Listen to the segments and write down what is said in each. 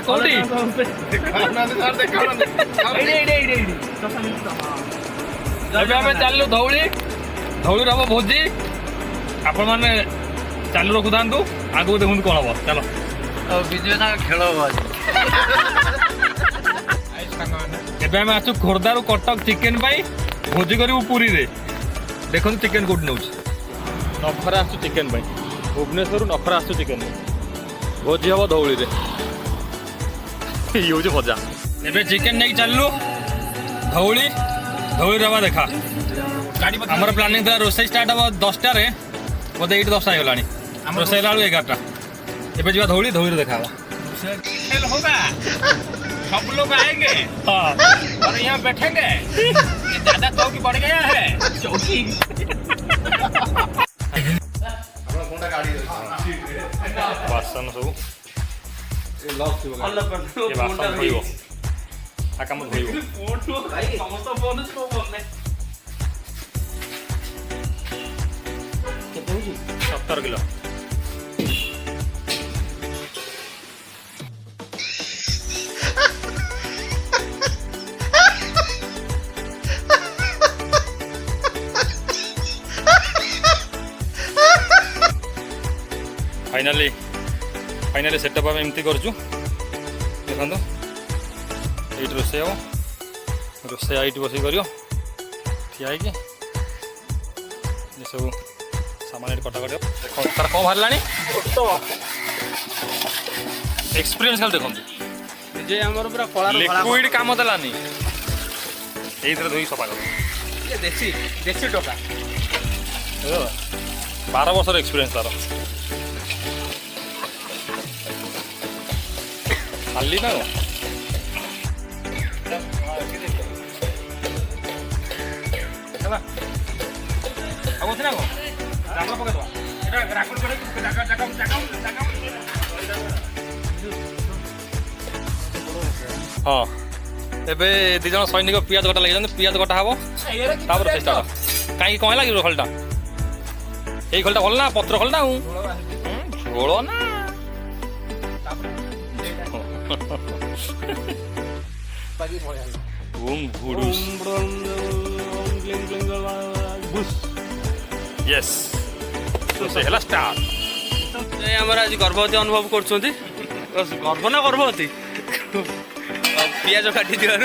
କୋଉଠି ଏବେ ଆମେ ଚାଲିଲୁ ଧଉଳି। ଧଉଳିରେ ହବ ଭୋଜି। ଆପଣ ମାନେ ଚାଲୁ ରଖୁଥାନ୍ତୁ, ଆଗକୁ ଦେଖନ୍ତୁ କଣ ହବ। ଚାଲ ବିଜୟ ସାଙ୍ଗ ଖେଳ ହବ ଆଜି। ଏବେ ଆମେ ଆସୁ ଖୋର୍ଦ୍ଧାରୁ କଟକ ଚିକେନ ପାଇଁ। ଭୋଜି କରିବୁ ପୁରୀରେ। ଦେଖନ୍ତୁ ଚିକେନ କୋଉଠି ନେଉଛି। ନଖରା ଆସୁଛୁ ଚିକେନ ପାଇଁ। ଭୁବନେଶ୍ୱରରୁ ନଖରା ଆସୁଛୁ ଚିକେନ ପାଇଁ। ଭୋଜି ହବ ଧଉଳିରେ। ଇଏ ହଉଛି ଭଜା। ଏବେ ଚିକେନ ନେଇକି ଚାଲିଲୁ ଧଉଳି। ଧଉଳିରେ ହବା ଦେଖା। ଆମର ପ୍ଲାନିଂ ଥିଲା ରୋଷେଇ ଷ୍ଟାର୍ଟ ହବ 10ଟାରେ, ବୋଧେ ଏଇଠି 10ଟା ହେଇଗଲାଣି। ରୋଷେଇ ହେଲା ବେଳକୁ 11ଟା। ଏବେ ଯିବା ଧଉଳି। धौली देखा होगा, सब लोग आएंगे और यहाँ बैठेंगे। ज्यादा चौकी बढ़ गया है चौकी। बासन सब बासन धोइब आ काम धोइब 17 किलो। फाइनाली सेटअप आम एमती करूँ। देखो ये रोषे हम रोषे ये बस कर ठिया सब सामान ये कटाकट देख तार कौन बाहर एक्सपीरियंस खाली देखो लिक्विड काम देलानी ये धोई सफा कर देसी देसी टका 12 वर्ष एक्सपीरियंस तार खाली ना हाँ एबे दी जन सैनिक पियाज कटा लगे पियाज कटा हम स्टार्ट कहीं कौन लगे खलटा यही खलटा भल ना पत्र खलटा झोल ना यस स्टार्ट आज गर्भवती अनुभव कर गर्भ ना गर्भवती पियाज काटी दिवार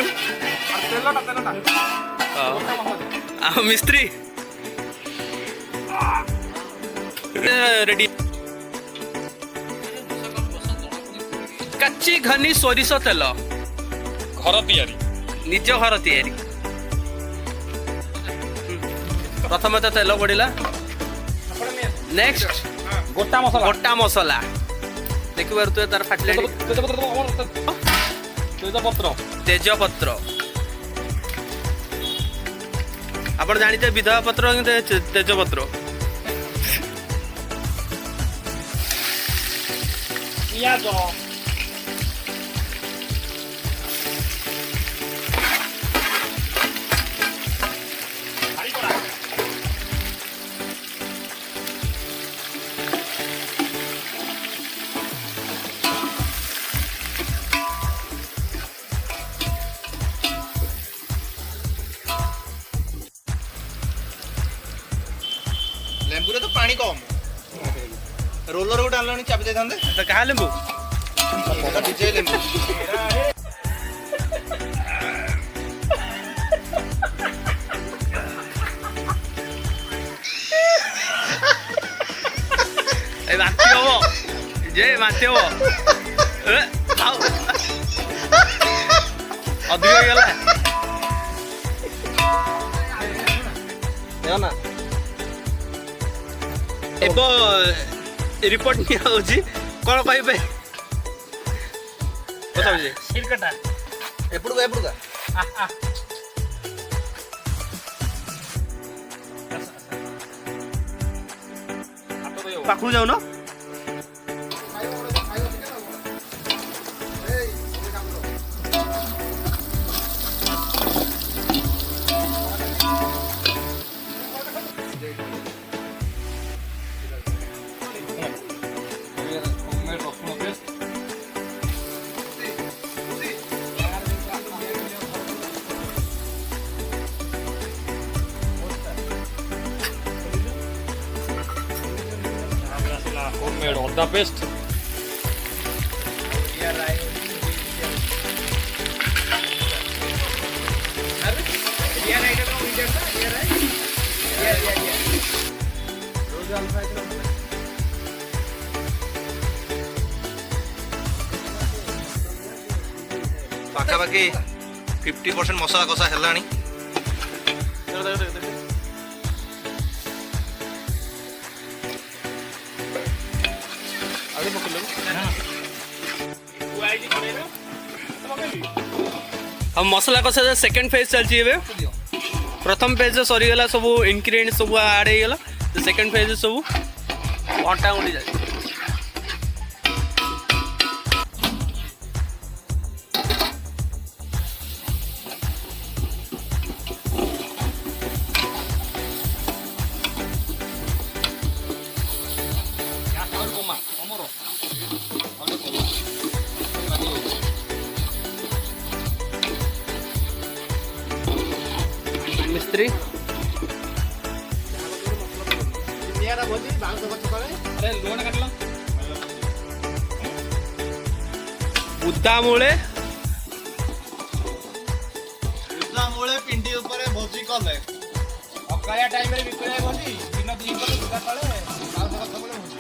मिस्त्री रेडी कच्ची घनी सोरिष तेल घर तैयारी निज घर तैयारी प्रथम तो तेल पड़ा नेक्स्ट गोटा मसला देखिए तु तार फाटले तेजपत्र आपण जानते विधवा पत्र तेजपत्र लेंबू तो पानी कम रोलर गोटे आनल चापी दे था कहा लेंबू विजय लेंबू बांती हम जे बांती हम अधिक होगा रिपोर्ट निया कौन कहे सिरकटा एपड़ू एपड़ू पाखु जाऊ ना homemade ଅଦା ପେଷ୍ଟ। ପାଖାପାଖି 50% ମସଲା କଷା ହେଲାଣି। हम मसला कषा सेकेंड फेज चलती है। प्रथम फेज सरीगला सब इनग्रेडिएंट सब आड होगा। सेकेंड फेज सब अंटा उड़ी जाए। मिस्त्री उद्दा मूळे पिंडी उपरे भोजी कले ଅକାଳିଆ ଟାଇମରେ ବିକ୍ରି ଭୋଜି ଦିନ ଦୁଇ ପରେ ସୁଧା ତଳେ ଆଉ ସବୁବେଳେ ଭୋଜି।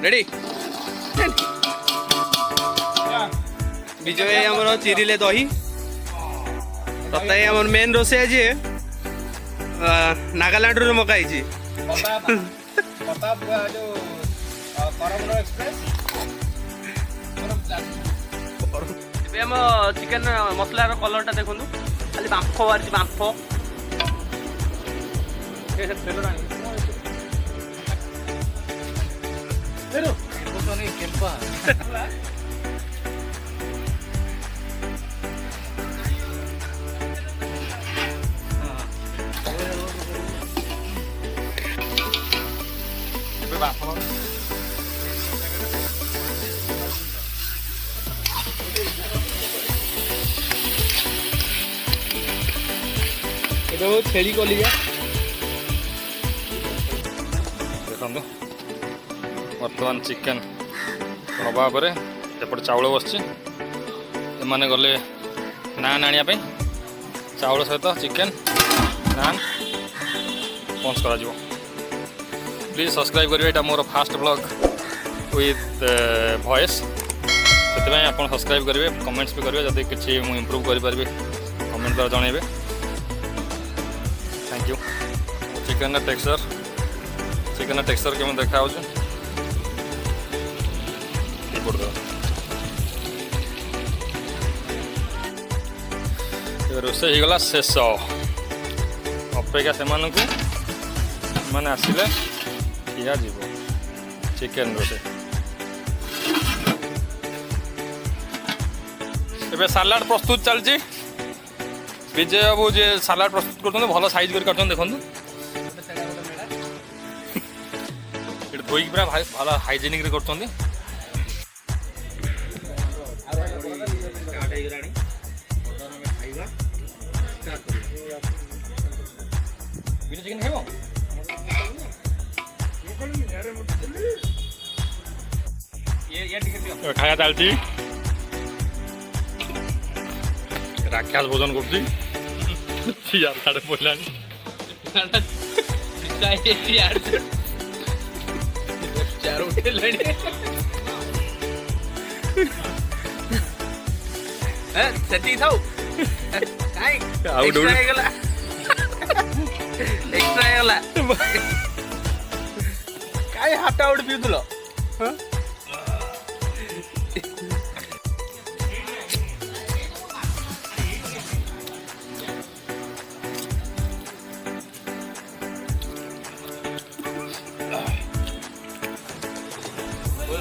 रेडी विजय आमर चिरिले दही तताई आमर मेन रोसे आज नागालैंड रू मगाई प्रताप जो करमर एक्सप्रेस आम चिकेन मसलार कलरटा देखु खाली बांफ बाहर बांफ छेली कलिया देखो बर्तमान चिकेन हवा पर एपटे चाउल बसची एमाने गले नान आनिया पे चाउल सहित चिकेन नान पहुँच करा जिवो। प्लीज सब्सक्राइब करेंगे। ये मोर फास्ट ब्लॉग विथ वॉइस से आप सब्सक्राइब करेंगे कमेंट्स भी करेंगे जब किसी मुझे इम्प्रूव करें कमेंट द्वारा जनइबे। Thank you. चिकेन टेक्सचर केम देखा रोसे गला शेष अपेक्षा से मैंने आसिले किया जीव चिकेन रोसे एबे सालाड प्रस्तुत चलची। विजय बाबू जे सालाड प्रस्तुत कर भल साइज कर देखु धोईक पूरा भाई भल हाइजेनिक कर खाया चलती राक्षस भोजन करती यार साढ़े पहला चार उठे लड़े सेटी थाउ काई एक्स्ट्रा हेगला काई हाट आउट पिउतलो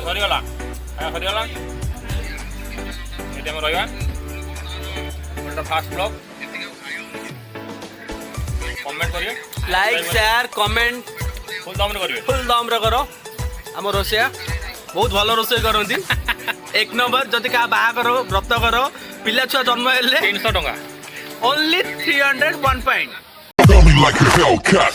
सरीगला सरीगला ये रहा फास्ट ब्लॉग कमेंट करिए लाइक शेयर कमेंट फुल दाम करिए फुल दाम रे करो आम रोसिया बहुत भल रोसे करती एक नंबर जदि क्या बाहा करो व्रत करो पिला छुआ जन्म हेले 300 टंका only 300 1 point Tell me like a Hellcat.